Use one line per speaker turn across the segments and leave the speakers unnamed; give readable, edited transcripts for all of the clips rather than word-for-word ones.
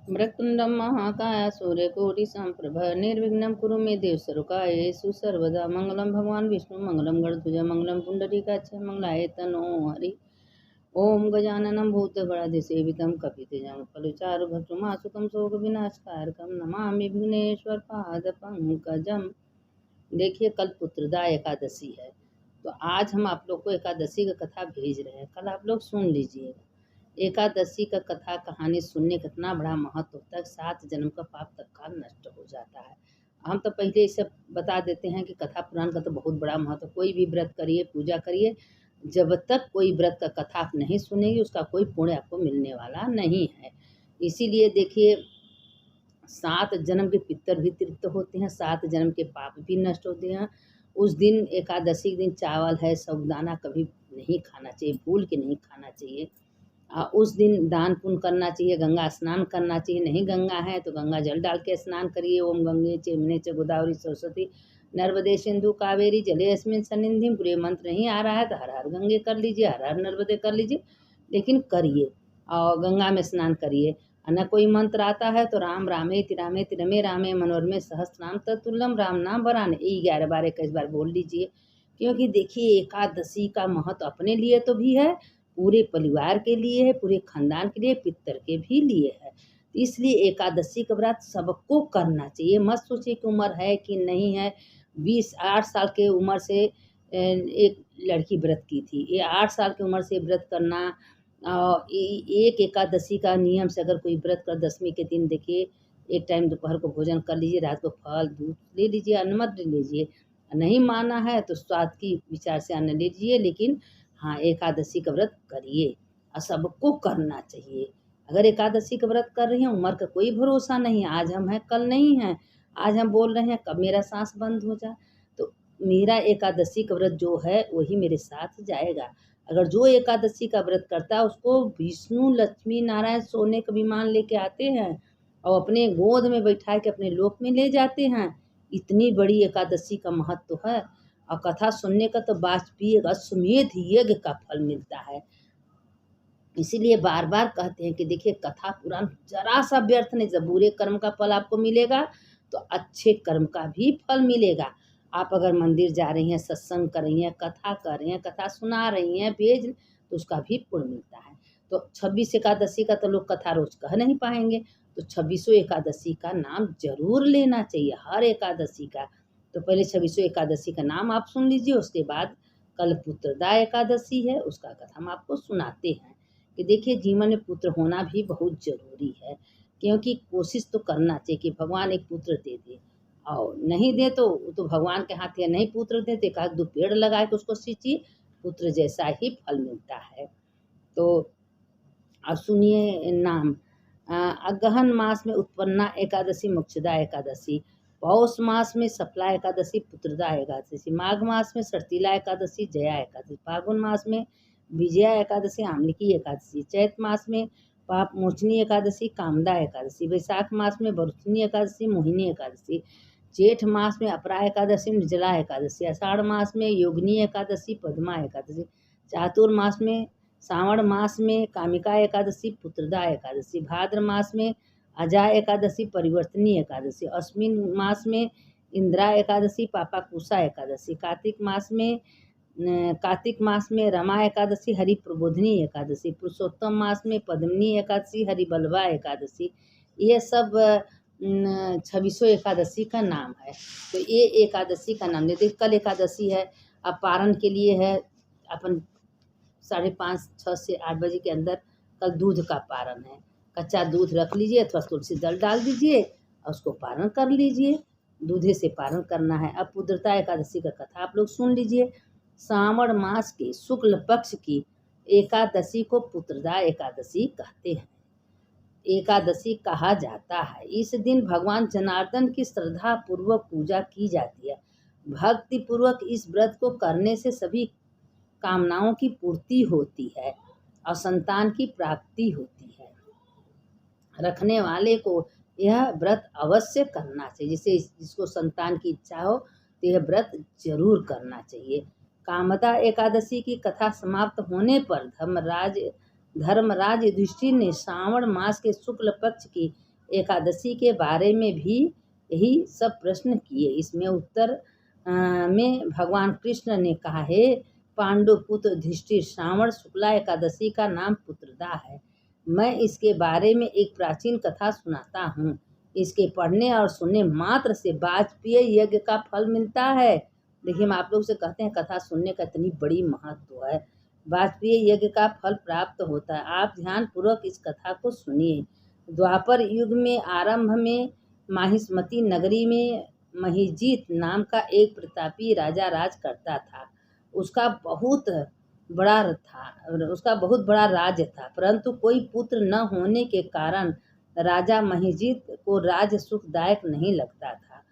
मृत्युंडम महाकाय सूर्यकोटि संप्रभ निर्विघ्नं कुरु मे देव सर्वकार्येषु सर्वदा मंगलम भगवान विष्णु मंगलम गणध्वज मंगलम पुंडरीकाक्ष मंगलाय तनो हरि ओम गजाननं भूतगणाधिसेवितं कपितजं फलचारुभक्षमासुतं शोकविनाशकारकं नमामि विघ्नेश्वर पादपंकजं। देखिए कल पुत्रदा एकादशी है, तो आज हम आप लोग को एकादशी का कथा भेज रहे हैं। कल आप लोग सुन लीजिएगा। एकादशी का कथा कहानी सुनने का इतना बड़ा महत्व होता है, 7 जन्म का पाप तत्काल नष्ट हो जाता है। हम तो पहले इसे बता देते हैं कि कथा पुराण का तो बहुत बड़ा महत्व। कोई भी व्रत करिए, पूजा करिए, जब तक कोई व्रत का कथा आप नहीं सुनेगी उसका कोई पुण्य आपको मिलने वाला नहीं है। इसीलिए देखिए 7 जन्म के पितर भी तृप्त होते हैं, 7 जन्म के पाप भी नष्ट होते हैं। उस दिन एकादशी के दिन चावल है, साबूदाना कभी नहीं खाना चाहिए, भूल के नहीं खाना चाहिए। उस दिन दान पुण्य करना चाहिए, गंगा स्नान करना चाहिए। नहीं गंगा है तो गंगा जल डाल के स्नान करिए। ओम गंगे च यमुने च गोदावरी सरस्वती नर्मदे सिंधु कावेरी जले अस्मिन् सन्निधिं। पूरे मंत्र नहीं आ रहा है तो हर हर गंगे कर लीजिए, हर हर नर्मदे कर लीजिए, लेकिन करिए और गंगा में स्नान करिए। न कोई मंत्र आता है तो राम रामेति रामेति रमे रामे मनोरमे सहस्रनाम तत्तुल्यम राम नाम वरानने, 11 बार 21 बार बोल लीजिए। क्योंकि देखिए एकादशी का महत्व अपने लिए तो भी है, पूरे परिवार के लिए है, पूरे खानदान के लिए, पितर के भी लिए है। इसलिए एकादशी का व्रत सबको करना चाहिए। मत सोचिए कि उम्र है कि नहीं है। 8 साल के उम्र से एक लड़की व्रत की थी। ये 8 साल की उम्र से व्रत करना, एक एकादशी का नियम से अगर कोई व्रत कर 10वीं के दिन देखिए, एक टाइम दोपहर को भोजन कर लीजिए, रात को फल दूध ले लीजिए, अन्न मत ले लीजिए। नहीं माना है तो स्वाद की विचार से अन्न लीजिए, लेकिन हाँ एकादशी का व्रत करिए और सबको करना चाहिए। अगर एकादशी का व्रत कर रही हैं, उम्र का कोई भरोसा नहीं है, आज हम हैं कल नहीं है। आज हम बोल रहे हैं कब मेरा सांस बंद हो जाए, तो मेरा एकादशी का व्रत जो है वही मेरे साथ जाएगा। अगर जो एकादशी का व्रत करता है उसको विष्णु लक्ष्मी नारायण सोने का विमान लेके आते हैं और अपने गोद में बैठा के अपने लोक में ले जाते हैं। इतनी बड़ी एकादशी का महत्व है। और कथा सुनने का तो वाजपेयी अश्वमेध यज्ञ का फल मिलता है। इसीलिए बार बार कहते हैं कि देखिए कथा पुराण जरा सा व्यर्थ नहीं। जब बुरे कर्म का फल आपको मिलेगा तो अच्छे कर्म का भी फल मिलेगा। आप अगर मंदिर जा रही हैं, सत्संग कर रही हैं, कथा कर रही हैं, कथा सुना रही हैं, भेज, तो उसका भी पुण्य मिलता है। तो 26 एकादशी का तो लोग कथा रोज कह नहीं पाएंगे, तो 26 एकादशी का नाम जरूर लेना चाहिए, हर एकादशी का। तो पहले 26 एकादशी का नाम आप सुन लीजिए, उसके बाद कल पुत्रदा एकादशी है, उसका कथा हम आपको सुनाते हैं। कि देखिए जीवन में पुत्र होना भी बहुत ज़रूरी है, क्योंकि कोशिश तो करना चाहिए कि भगवान एक पुत्र दे दे, और नहीं दे तो भगवान के हाथ है। नहीं पुत्र दे तो 1-2 पेड़ लगा के उसको सींचिए, पुत्र जैसा ही फल मिलता है। तो अब सुनिए नाम। अगहन मास में उत्पन्ना एकादशी मोक्षदा एकादशी, पौष मास में सफला एकादशी पुत्रदा एकादशी, माघ मास में सर्तिला एकादशी जया एकादशी, फागुन मास में विजया एकादशी आमलिकी एकादशी, चैत मास में पाप मोचनी एकादशी कामदा एकादशी, वैशाख मास में बरुथनी एकादशी मोहिनी एकादशी, जेठ मास में अपरा एकादशी निर्जला एकादशी, आषाढ़ मास में योगिनी एकादशी पद्मा एकादशी, चातुर्मास में श्रावण मास में कामिका एकादशी पुत्रदा एकादशी, भाद्र मास में अजा एकादशी परिवर्तनी एकादशी, अश्विन मास में इंदिरा एकादशी पापाकुशा एकादशी, कार्तिक मास में रमा एकादशी हरि प्रबोधिनी एकादशी, पुरुषोत्तम मास में पद्मिनी एकादशी हरिबल्वा एकादशी। ये सब 26 एकादशी का नाम है। तो ये एकादशी का नाम देखिए, कल एकादशी है। अब पारण के लिए है अपन 5:30 6 से 8 बजे के अंदर कल दूध का पारण है। कच्चा दूध रख लीजिए अथवा तुलसी दल डाल दीजिए और उसको पारण कर लीजिए। दूधे से पारण करना है। अब पुत्रदा एकादशी का कथा आप लोग सुन लीजिए। श्रावण मास के शुक्ल पक्ष की एकादशी को पुत्रदा एकादशी कहते हैं। एकादशी कहा जाता है। इस दिन भगवान जनार्दन की श्रद्धा पूर्वक पूजा की जाती है। भक्ति पूर्वक इस व्रत को करने से सभी कामनाओं की पूर्ति होती है और संतान की प्राप्ति होती है। रखने वाले को यह व्रत अवश्य करना चाहिए। जिसको संतान की इच्छा हो तो यह व्रत जरूर करना चाहिए। कामदा एकादशी की कथा समाप्त होने पर धर्मराज युधिष्ठिर ने श्रावण मास के शुक्ल पक्ष की एकादशी के बारे में भी यही सब प्रश्न किए। इसमें उत्तर में भगवान कृष्ण ने कहा, हे पांडु पुत्र युधिष्ठिर, श्रावण शुक्ला एकादशी का नाम पुत्रदा है। मैं इसके बारे में एक प्राचीन कथा सुनाता हूँ। इसके पढ़ने और सुनने मात्र से वाजपेयी यज्ञ का फल मिलता है। देखिए, हम आप लोग से कहते हैं कथा सुनने का इतनी बड़ी महत्व है। वाजपेयी यज्ञ का फल प्राप्त होता है। आप ध्यान पूर्वक इस कथा को सुनिए। द्वापर युग में आरंभ में माहिष्मती नगरी में महिजीत नाम का एक प्रतापी राजा राज करता था। उसका बहुत बड़ा राज्य था, परंतु कोई पुत्र न होने के कारण राजा महिजीत को राज्य सुखदायक नहीं लगता था।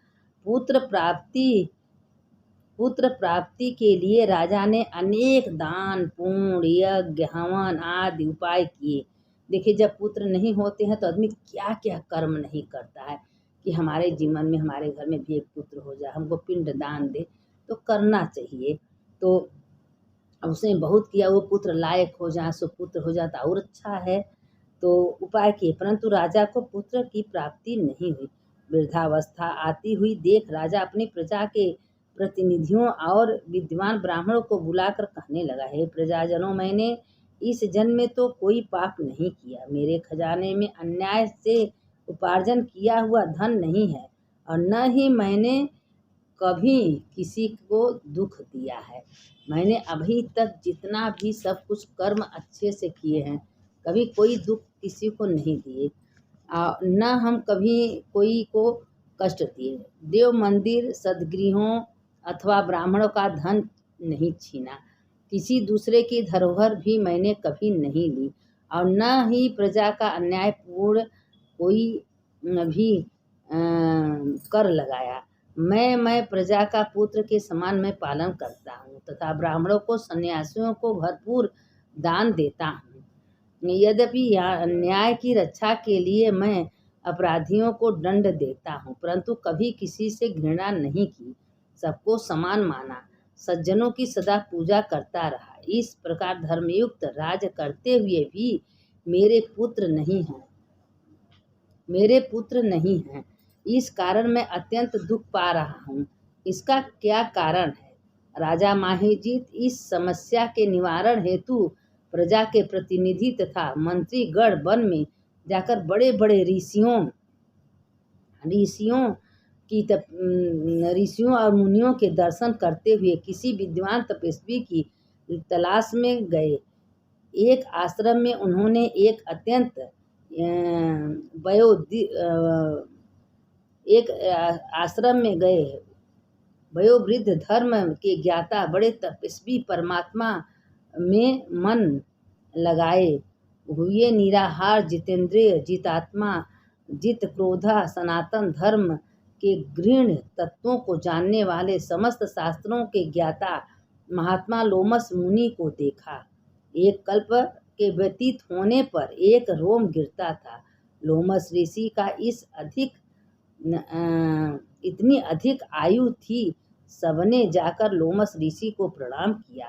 पुत्र प्राप्ति के लिए राजा ने अनेक दान पुण्य यज्ञ हवन आदि उपाय किए। देखिए, जब पुत्र नहीं होते हैं तो आदमी क्या क्या कर्म नहीं करता है कि हमारे जीवन में, हमारे घर में भी एक पुत्र हो जाए, हमको पिंड दान दे, तो करना चाहिए। तो उसने बहुत किया, वो पुत्र लायक हो जाए, सुपुत्र हो जाता और अच्छा है, तो उपाय किए, परंतु राजा को पुत्र की प्राप्ति नहीं हुई। वृद्धावस्था आती हुई देख राजा अपनी प्रजा के प्रतिनिधियों और विद्वान ब्राह्मणों को बुलाकर कहने लगा, हे प्रजाजनों, मैंने इस जन्म में तो कोई पाप नहीं किया। मेरे खजाने में अन्याय से उपार्जन किया हुआ धन नहीं है और न ही मैंने कभी किसी को दुख दिया है। मैंने अभी तक जितना भी सब कुछ कर्म अच्छे से किए हैं, कभी कोई दुख किसी को नहीं दिए, न हम कभी कोई को कष्ट दिए। देव मंदिर सदगृहों अथवा ब्राह्मणों का धन नहीं छीना। किसी दूसरे की धरोहर भी मैंने कभी नहीं ली और न ही प्रजा का अन्यायपूर्ण कोई भी कर लगाया। मैं प्रजा का पुत्र के समान मैं पालन करता हूँ तथा ब्राह्मणों को सन्यासियों को भरपूर दान देता हूँ। यद्यपि न्याय की रक्षा के लिए मैं अपराधियों को दंड देता हूँ, परंतु कभी किसी से घृणा नहीं की, सबको समान माना, सज्जनों की सदा पूजा करता रहा। इस प्रकार धर्मयुक्त राज करते हुए भी मेरे पुत्र नहीं हैं। इस कारण मैं अत्यंत दुख पा रहा हूँ। इसका क्या कारण है? राजा महिजीत इस समस्या के निवारण हेतु प्रजा के प्रतिनिधि तथा मंत्रीगण वन में जाकर बड़े बड़े ऋषियों और मुनियों के दर्शन करते हुए किसी विद्वान तपस्वी की तलाश में गए। एक आश्रम में उन्होंने एक अत्यंत वयोवृद्ध धर्म के ज्ञाता बड़े तपस्वी परमात्मा में मन लगाए हुए निराहार जितेंद्रिय जितात्मा जित क्रोधा सनातन धर्म के गृढ़ तत्वों को जानने वाले समस्त शास्त्रों के ज्ञाता महात्मा लोमस मुनि को देखा। एक कल्प के व्यतीत होने पर एक रोम गिरता था। लोमस ऋषि का इतनी अधिक आयु थी, सबने जाकर लोमस ऋषि को प्रणाम किया।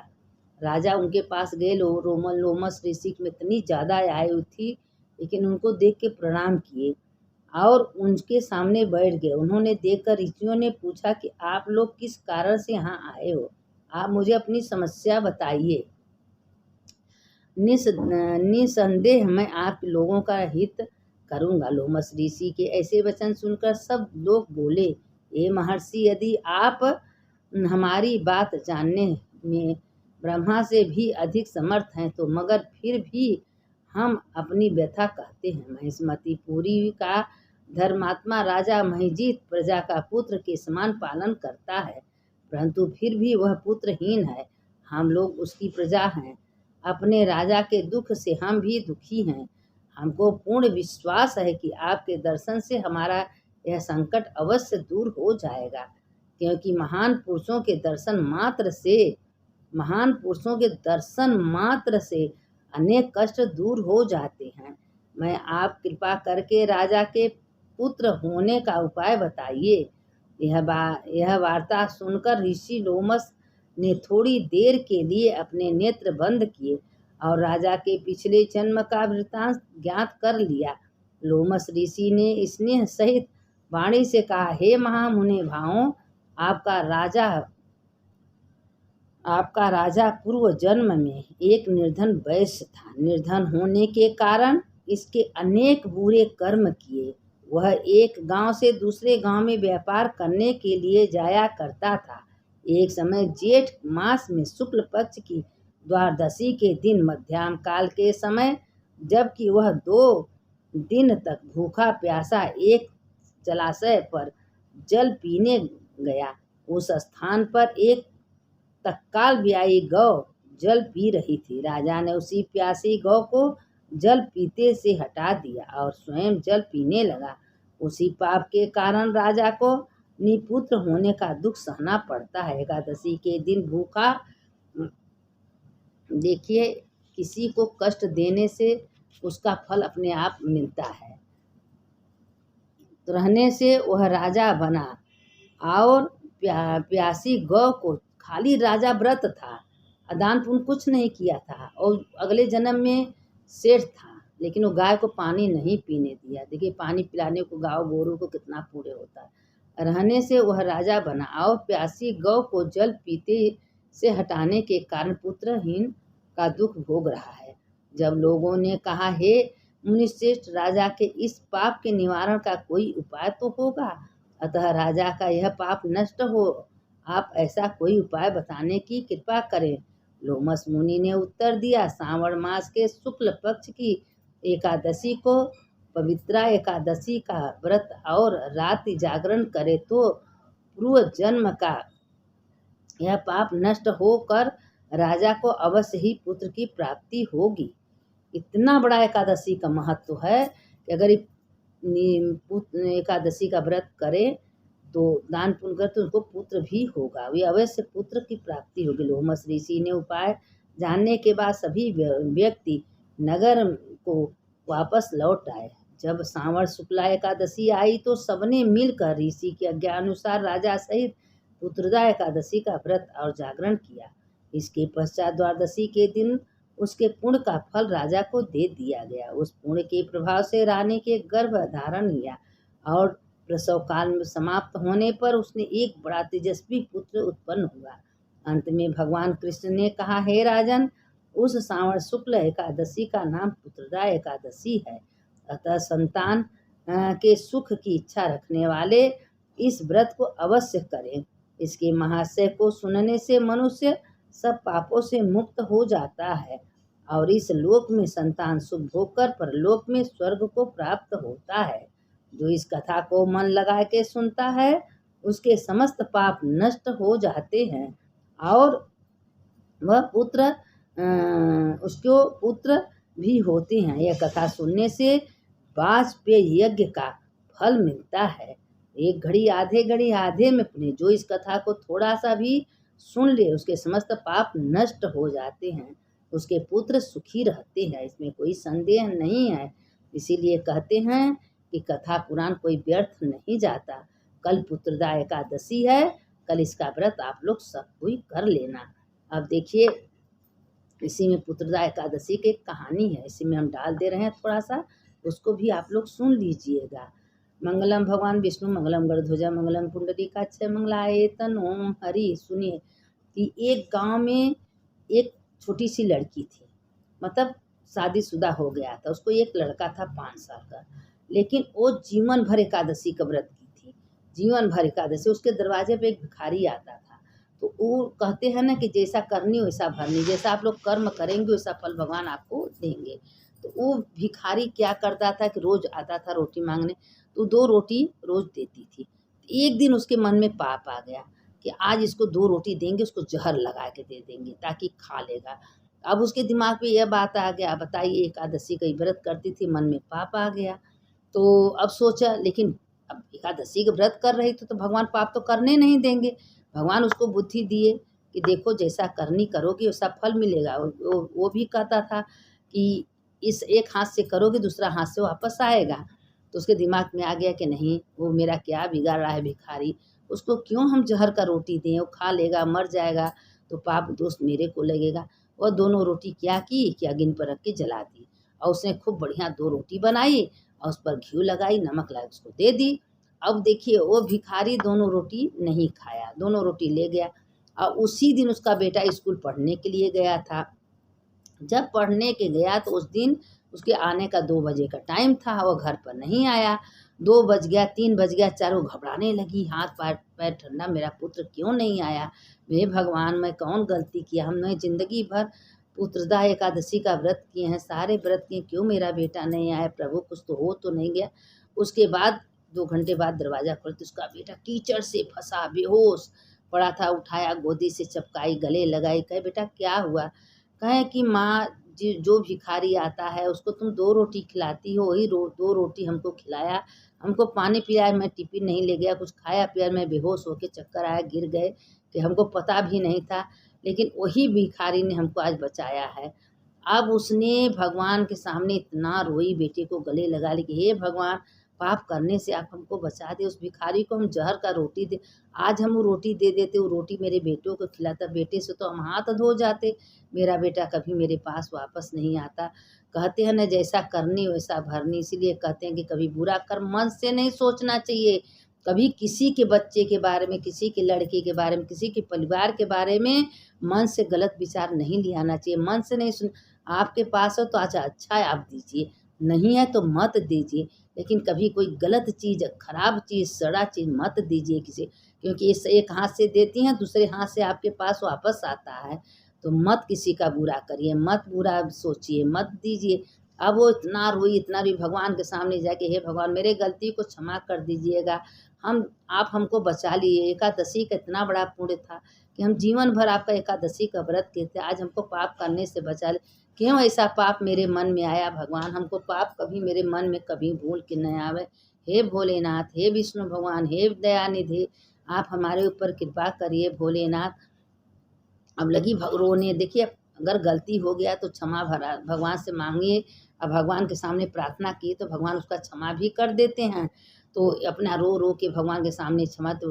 राजा उनके पास गए। लोमस ऋषि में इतनी ज़्यादा आयु थी, लेकिन उनको देख के प्रणाम किए और उनके सामने बैठ गए। उन्होंने देखकर ऋषियों ने पूछा कि आप लोग किस कारण से यहाँ आए हो, आप मुझे अपनी समस्या बताइए। निसंदेह मैं आप लोगों का हित करूँगा। लोमस ऋषि के ऐसे वचन सुनकर सब लोग बोले, हे महर्षि, यदि आप हमारी बात जानने में ब्रह्मा से भी अधिक समर्थ हैं तो मगर फिर भी हम अपनी व्यथा कहते हैं। महिष्मतीपुरी का धर्मात्मा राजा महिजीत प्रजा का पुत्र के समान पालन करता है, परंतु फिर भी वह पुत्रहीन है। हम लोग उसकी प्रजा हैं। अपने राजा के दुख से हम भी दुखी हैं। हमको पूर्ण विश्वास है कि आपके दर्शन से हमारा यह संकट अवश्य दूर हो जाएगा, क्योंकि महान पुरुषों के दर्शन मात्र से अनेक कष्ट दूर हो जाते हैं। मैं आप कृपा करके राजा के पुत्र होने का उपाय बताइए। यह वार्ता सुनकर ऋषि लोमस ने थोड़ी देर के लिए अपने नेत्र बंद किए और राजा के पिछले जन्म का वृत्तांत ज्ञात कर लिया। लोमस ऋषि ने स्नेह सहित वाणी से कहा, हे महामुनि भावों, आपका राजा पूर्व जन्म में एक निर्धन वैश्य था। निर्धन होने के कारण इसके अनेक बुरे कर्म किए। वह एक गांव से दूसरे गांव में व्यापार करने के लिए जाया करता था। एक समय जेठ मास में शुक्ल पक्ष की द्वादशी के दिन मध्याह्न काल के समय, जबकि वह 2 दिन तक भूखा प्यासा एक जलाशय पर जल पीने गया, उस स्थान पर एक तत्काल ब्याई गौ जल पी रही थी। राजा ने उसी प्यासी गौ को जल पीते से हटा दिया और स्वयं जल पीने लगा। उसी पाप के कारण राजा को निपुत्र होने का दुख सहना पड़ता है। एकादशी के दिन भूखा, देखिए, किसी को कष्ट देने से उसका फल अपने आप मिलता है। तो रहने से वह राजा बना और प्यासी गौ को, खाली राजा व्रत था, दान पुण्य कुछ नहीं किया था, और अगले जन्म में सेठ था, लेकिन वो गाय को पानी नहीं पीने दिया। देखिए, पानी पिलाने को गाँव गोरू को कितना पूरे होता है। रहने से वह राजा बना और प्यासी गौ को जल पीते से हटाने के कारण पुत्रहीन का दुख भोग रहा है। जब लोगों ने कहा, हे मुनिश्रेष्ठ, राजा के इस पाप के निवारण का कोई उपाय तो होगा, अतः राजा का यह पाप नष्ट हो, आप ऐसा कोई उपाय बताने की कृपा करें। लोमस मुनि ने उत्तर दिया, श्रावण मास के शुक्ल पक्ष की एकादशी को पवित्रा एकादशी का व्रत और रात्रि जागरण करे तो पूर्व जन्म का यह पाप नष्ट होकर राजा को अवश्य ही पुत्र की प्राप्ति होगी। इतना बड़ा एकादशी का महत्व है कि अगर एकादशी का व्रत करे तो दान पुण्य कर तो उनको पुत्र भी होगा, वे अवश्य पुत्र की प्राप्ति होगी। लोमस ऋषि ने उपाय जानने के बाद सभी व्यक्ति नगर को वापस लौट आए। जब श्रावण शुक्ला एकादशी आई तो सबने मिलकर ऋषि के आज्ञानुसार राजा सहित पुत्रदा एकादशी का व्रत और जागरण किया। इसके पश्चात द्वादशी के दिन उसके पुण्य का फल राजा को दे दिया गया। उस पुण्य के प्रभाव से रानी के गर्भ धारण लिया और प्रसव काल में समाप्त होने पर उसने एक बड़ा तेजस्वी पुत्र उत्पन्न हुआ। अंत में भगवान कृष्ण ने कहा, हे राजन, उस श्रावण शुक्ल एकादशी का नाम पुत्रदा एकादशी है। अतः संतान के सुख की इच्छा रखने वाले इस व्रत को अवश्य करें। इसके महाशय को सुनने से मनुष्य सब पापों से मुक्त हो जाता है और इस लोक में संतान सुख भोग कर परलोक में स्वर्ग को प्राप्त होता है। जो इस कथा को मन लगा के सुनता है उसके समस्त पाप नष्ट हो जाते हैं और वह उसको पुत्र भी होते हैं। यह कथा सुनने से वाजपेयी यज्ञ का फल मिलता है। एक घड़ी आधे में पुण्य। जो इस कथा को थोड़ा सा भी सुन ले उसके समस्त पाप नष्ट हो जाते हैं, उसके पुत्र सुखी रहते हैं, इसमें कोई संदेह नहीं है। इसीलिए कहते हैं कि कथा पुराण कोई व्यर्थ नहीं जाता। कल पुत्रदा एकादशी है, कल इसका व्रत आप लोग सब कोई कर लेना। अब देखिए, इसी में पुत्रदा एकादशी की कहानी है, इसी में हम डाल दे रहे हैं थोड़ा सा, उसको भी आप लोग सुन लीजिएगा। मंगलम भगवान विष्णु मंगलम गरुड़ध्वजा मंगलम पुंडरीकाक्ष मंगलाय तनों हरि। सुनिए कि एक गांव में एक छोटी सी लड़की थी, मतलब शादीशुदा हो गया था, उसको एक लड़का था 5 साल का, लेकिन वो जीवन भर एकादशी का व्रत की थी, जीवन भर एकादशी। उसके दरवाजे पे एक भिखारी आता था, तो वो कहते हैं ना कि जैसा करनी वैसा भरनी, जैसा आप लोग कर्म करेंगे वैसा फल भगवान आपको देंगे। तो वो भिखारी क्या करता था कि रोज आता था रोटी मांगने, तो 2 रोटी रोज देती थी। एक दिन उसके मन में पाप आ गया कि आज इसको 2 रोटी देंगे, उसको जहर लगा के दे देंगे ताकि खा लेगा। अब उसके दिमाग में यह बात आ गया, बताइए, एकादशी का व्रत करती थी, मन में पाप आ गया। तो अब सोचा, लेकिन अब एकादशी का व्रत कर रही थी तो भगवान पाप तो करने नहीं देंगे। भगवान उसको बुद्धि दिए कि देखो जैसा करनी करोगे वैसा फल मिलेगा। वो भी कहता था कि इस एक हाथ से करोगे दूसरा हाथ से वापस आएगा। तो उसके दिमाग में आ गया कि नहीं, वो मेरा क्या बिगाड़ रहा है भिखारी, उसको क्यों हम जहर का रोटी दें, वो खा लेगा मर जाएगा तो पाप दोष मेरे को लगेगा। वह दोनों रोटी क्या की कि अग्नि पर रख के जला दी और उसने खूब बढ़िया 2 रोटी बनाई और उस पर घी लगाई, नमक ला उसको दे दी। अब देखिए वो भिखारी दोनों रोटी नहीं खाया, दोनों रोटी ले गया। और उसी दिन उसका बेटा स्कूल पढ़ने के लिए गया था। जब पढ़ने के गया तो उस दिन उसके आने का 2 बजे का टाइम था, वो घर पर नहीं आया। 2 बज गया, 3 बज गया, 4 वो घबराने लगी, हाथ पैर पैर ठंडा, मेरा पुत्र क्यों नहीं आया? हे भगवान, मैं कौन गलती किया? हमने ज़िंदगी भर पुत्रदा एकादशी का व्रत किए हैं, सारे व्रत किए, क्यों मेरा बेटा नहीं आया? प्रभु कुछ तो हो तो नहीं गया? उसके बाद 2 घंटे बाद दरवाज़ा खोला तो उसका बेटा कीचड़ से फँसा, बेहोश पड़ा था। उठाया, गोदी से चपकाई, गले लगाई, कहे बेटा क्या हुआ? कहें कि माँ जी, जो भिखारी आता है उसको तुम 2 रोटी खिलाती हो, वही 2 रोटी हमको खिलाया, हमको पानी पिलाया, मैं टिफ़िन नहीं ले गया, कुछ खाया पिया, मैं बेहोश होके चक्कर आया, गिर गए कि हमको पता भी नहीं था, लेकिन वही भिखारी ने हमको आज बचाया है। अब उसने भगवान के सामने इतना रोई, बेटे को गले लगा ली कि हे भगवान, पाप करने से आप हमको बचा दे। उस भिखारी को हम ज़हर का रोटी दे, आज हम वो रोटी दे देते, वो रोटी मेरे बेटों को खिलाता, बेटे से तो हम हाथ धो जाते, मेरा बेटा कभी मेरे पास वापस नहीं आता। कहते हैं ना, जैसा करनी वैसा भरनी, इसीलिए कहते हैं कि कभी बुरा कर्म मन से नहीं सोचना चाहिए। कभी किसी के बच्चे के बारे में, किसी के लड़के के बारे में, किसी के परिवार के बारे में मन से गलत विचार नहीं ले आना चाहिए। मन से नहीं सुन, आपके पास हो तो अच्छा है आप दीजिए, नहीं है तो मत दीजिए, लेकिन कभी कोई गलत चीज़, खराब चीज़, सड़ा चीज़ मत दीजिए किसी, क्योंकि इस एक हाथ से देती हैं, दूसरे हाथ से आपके पास वापस आता है। तो मत किसी का बुरा करिए, मत बुरा सोचिए, मत दीजिए। अब वो इतना रोई, इतना भी भगवान के सामने जाके, हे भगवान मेरे गलती को क्षमा कर दीजिएगा, आप हमको बचा लिए। एकादशी का इतना बड़ा पुण्य था कि हम जीवन भर आपका एकादशी का व्रत किए थे, आज हमको पाप करने से बचा ले। क्यों ऐसा पाप मेरे मन में आया भगवान? हमको पाप कभी मेरे मन में कभी भूल के न आवे। हे भोलेनाथ, हे विष्णु भगवान, हे दयानिधि, आप हमारे ऊपर कृपा करिए भोलेनाथ। अब लगी रोने। देखिए, अगर गलती हो गया तो क्षमा भरा भगवान से मांगिए, और भगवान के सामने प्रार्थना की तो भगवान उसका क्षमा भी कर देते हैं। तो अपना रो रो के भगवान के सामने क्षमा, तो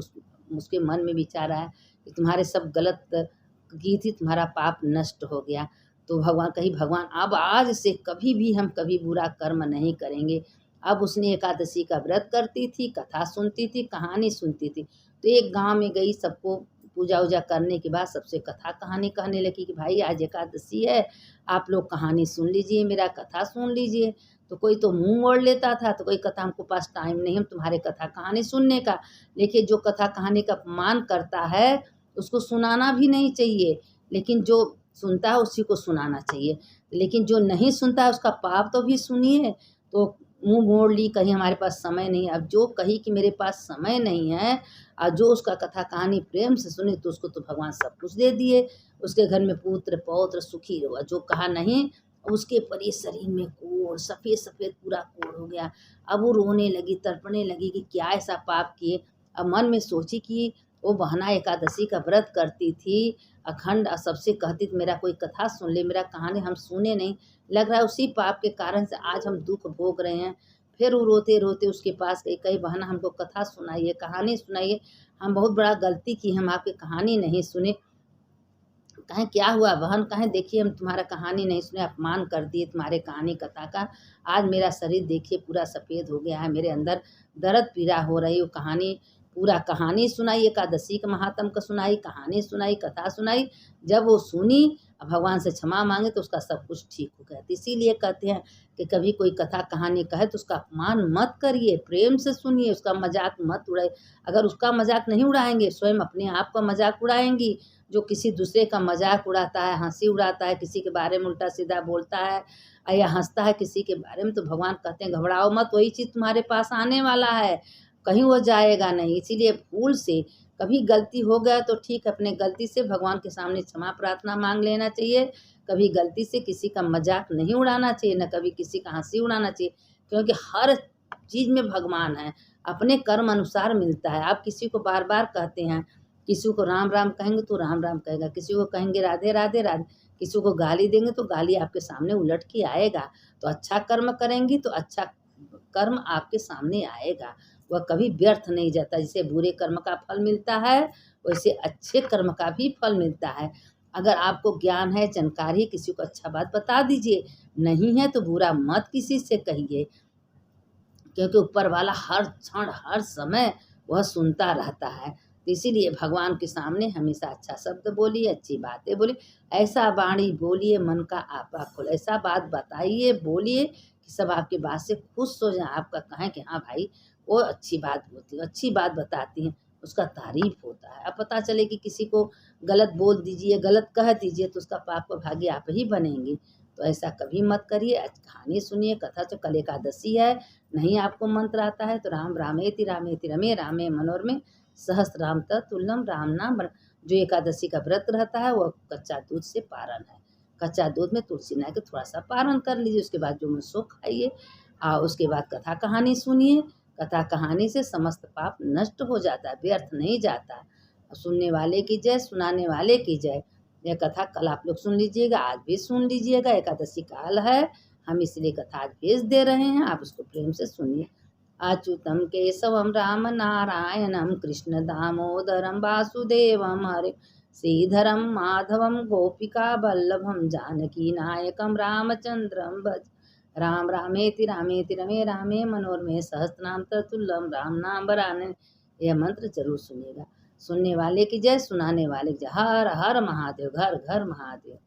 उसके मन में विचार आया कि तुम्हारे सब गलत की थी, तुम्हारा पाप नष्ट हो गया। तो भगवान अब आज से कभी भी हम कभी बुरा कर्म नहीं करेंगे। अब उसने एकादशी का व्रत करती थी, कथा सुनती थी, कहानी सुनती थी। तो एक गाँव में गई, सबको पूजा वूजा करने के बाद सबसे कथा कहानी कहने लगी कि भाई आज एकादशी है, आप लोग कहानी सुन लीजिए, मेरा कथा सुन लीजिए। तो कोई तो मुँह मोड़ लेता था, तो कोई कहता हमको पास टाइम नहीं हम तुम्हारे कथा कहानी सुनने का। देखिए, जो कथा कहानी का अपमान करता है उसको सुनाना भी नहीं चाहिए, लेकिन जो सुनता है उसी को सुनाना चाहिए। लेकिन जो नहीं सुनता है उसका पाप तो भी सुनिए। तो मुँह मोड़ ली, कहीं हमारे पास समय नहीं। अब जो कही कि मेरे पास समय नहीं है, और जो उसका कथा कहानी प्रेम से सुनी, तो उसको तो भगवान सब कुछ दे दिए। उसके घर में पुत्र पौत्र सुखी रहो। जो कहा नहीं, उसके परी शरीर में कोढ़, सफ़ेद सफ़ेद पूरा कोढ़ हो गया। अब वो रोने लगी, तड़पने लगी कि क्या ऐसा पाप किए। अब मन में सोची कि वो बहना एकादशी का व्रत करती थी, अखंड, सबसे कहती थी मेरा कोई कथा सुन ले, मेरा कहानी हम सुने नहीं। लग रहा है उसी पाप के कारण से आज हम दुख भोग रहे हैं। फिर वो रोते रोते उसके पास गई, कही बहना हमको कथा सुनाइए, कहानी सुनाइए, हम बहुत बड़ा गलती की, हम आपकी कहानी नहीं सुने। कहें क्या हुआ बहन? कहें देखिए, हम तुम्हारा कहानी नहीं सुने, अपमान कर दिए तुम्हारे कहानी कथा का। आज मेरा शरीर देखिए पूरा सफ़ेद हो गया है, मेरे अंदर दर्द पीड़ा हो रही। वो कहानी, पूरा कहानी सुनाई, एकादशी का महात्म का सुनाई, कहानी सुनाई, कथा सुनाई। जब वो सुनी, भगवान से क्षमा मांगे तो उसका सब कुछ ठीक हो गया। तो इसीलिए कहते हैं कि कभी कोई कथा कहानी कहे तो उसका अपमान मत करिए, प्रेम से सुनिए, उसका मजाक मत उड़ाइए। अगर उसका मजाक नहीं उड़ाएंगे, स्वयं अपने आप का मजाक उड़ाएंगी। जो किसी दूसरे का मजाक उड़ाता है, हंसी उड़ाता है, किसी के बारे में उल्टा सीधा बोलता है या हंसता है किसी के बारे में, तो भगवान कहते हैं घबराओ मत, वही चीज़ तुम्हारे पास आने वाला है, कहीं वो जाएगा नहीं। इसीलिए भूल से कभी गलती हो गया तो ठीक है, अपने गलती से भगवान के सामने क्षमा प्रार्थना मांग लेना चाहिए। कभी गलती से किसी का मजाक नहीं उड़ाना चाहिए, न कभी किसी का हंसी उड़ाना चाहिए, क्योंकि हर चीज़ में भगवान है, अपने कर्म अनुसार मिलता है। आप किसी को बार बार कहते हैं, किसी को राम राम कहेंगे तो राम राम कहेगा, किसी को कहेंगे राधे राधे राधे, किसी को गाली देंगे तो गाली आपके सामने उलट के आएगा। तो अच्छा कर्म करेंगी तो अच्छा कर्म आपके सामने आएगा, वह कभी व्यर्थ नहीं जाता। जैसे बुरे कर्म का फल मिलता है, वैसे अच्छे कर्म का भी फल मिलता है। अगर आपको ज्ञान है, जानकारी है, किसी को अच्छा बात बता दीजिए, नहीं है तो बुरा मत किसी से कहिए। क्योंकि ऊपर वाला हर क्षण हर समय वह सुनता रहता है। तो इसीलिए भगवान के सामने हमेशा अच्छा शब्द बोलिए, अच्छी बातें बोलिए, ऐसा वाणी बोलिए मन का आपा खोल, ऐसा बात बताइए बोलिए कि सब आपकी बात से खुश हो जाए, आपका कहें कि हाँ भाई वो अच्छी बात बोलती है, अच्छी बात बताती हैं, उसका तारीफ होता है। अब पता चले कि किसी को गलत बोल दीजिए, गलत कह दीजिए तो उसका पाप का भागी आप ही बनेंगी। तो ऐसा कभी मत करिए। कहानी सुनिए, कथा। तो कल एकादशी है, नहीं आपको मंत्र आता है तो राम रामेति रामेति रमे रामे मनोरमे सहस्रनाम तत्तुल्यम राम नाम। जो एकादशी का व्रत रहता है वो कच्चा दूध से पारण है। कच्चा दूध में तुलसी ना के थोड़ा सा पारण कर लीजिए, उसके बाद जो मन सो खाइए। उसके बाद कथा कहानी सुनिए। कथा कहानी से समस्त पाप नष्ट हो जाता है, व्यर्थ नहीं जाता। सुनने वाले की जय, सुनाने वाले की जय। यह कथा कल आप लोग सुन लीजिएगा, आज भी सुन लीजिएगा। एकादशी काल है, हम इसलिए कथा आज भेज दे रहे हैं, आप उसको प्रेम से सुनिए। अच्युतम केशवम राम नारायणम कृष्ण दामोदरम वासुदेवम हरे श्रीधरम माधवम गोपिका वल्लभम जानकी नायकम रामचंद्रम भज। राम रामेति रमे रामे मनोरमे सहस्रनाम तत्तुल्यम राम नाम वरानने। यह मंत्र जरूर सुनिएगा। सुनने वाले की जय, सुनाने वाले की जय। हर हर महादेव, घर घर महादेव।